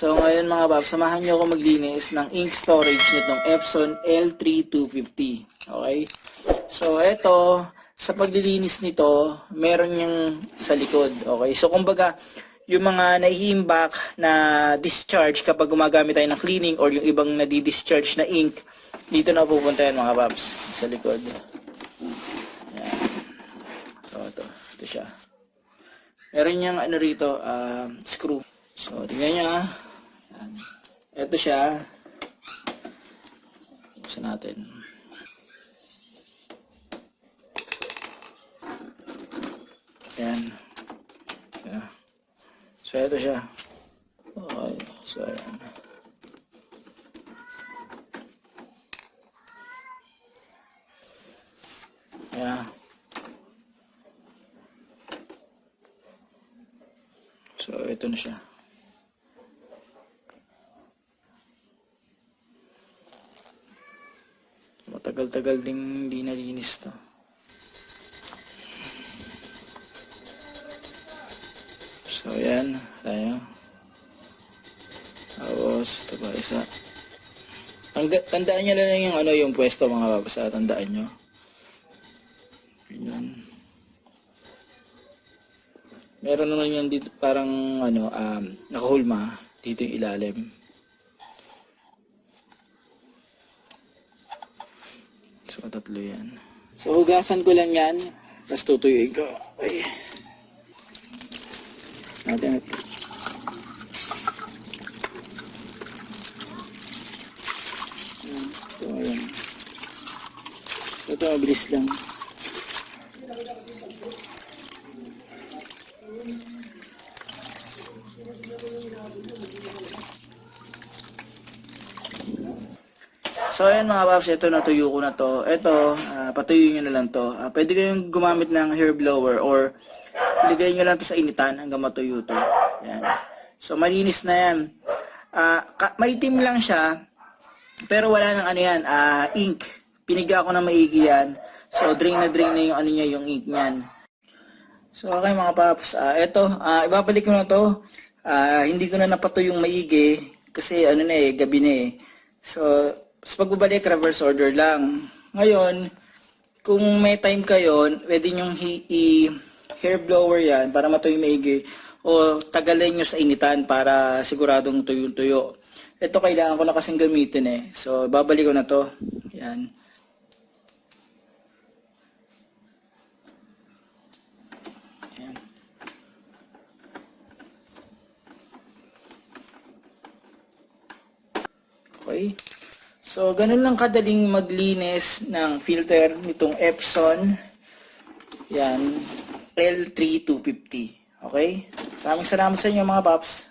So ngayon mga paps, samahan nyo ako maglinis ng ink storage nitong Epson L3250. Okay? So ito, sa paglilinis nito, meron yung sa likod. Okay? So kumbaga, yung mga naihimbak na discharge kapag gumagamit tayo ng cleaning or yung ibang nadi-discharge na ink, dito na pupunta yan mga paps, sa likod. Yan. So ito siya. Meron niyang ano rito, screw. So, tingnan nyo ha. Ito siya. Buksan natin. Ayan. Ayan. So, ito siya. Okay. So, ayan. Ayan. So, ito na siya. Matagal-tagal ding hindi nalinis to. So, yan. Tayo. Tapos, ito pa isa. Tandaan nyo lang yung ano yung pwesto mga babasa. Tandaan nyo. Yan. Meron naman yan dito parang ano, nakahulma. Dito yung ilalim. So, tatlo yan. So, hugasan ko lang yan. Tapos tutuyuin ko. Ay. Natin. Ito, ayan. So, ito, mabilis lang. So ayan mga paps, ito natuyo ko na to. Ito, patuyuin nyo na lang to. Pwede kayong gumamit ng hair blower or iligay nyo lang to sa initan hanggang matuyo to. Ayan. So malinis na yan. Maitim lang siya, pero wala nang ano yan, ink. Piniga ko na maigi yan. So drain na yung ano niya, yung ink niyan. So okay mga paps, ito, ibabalik ko na to. Hindi ko na napatuyong maigi kasi ano na gabi na eh. So pagbabalik, reverse order lang. Ngayon, kung may time kayo, pwede nyong hair blower yan para matuyo maigi o tagalin nyo sa initan para siguradong tuyo-tuyo. Ito kailangan ko na kasing gamitin eh. So, babalik ko na to. Yan. Yan. Okay. So, ganun lang kadaling maglinis ng filter nitong Epson. Yan, L3250. Okay? Maraming salamat sa inyo mga paps.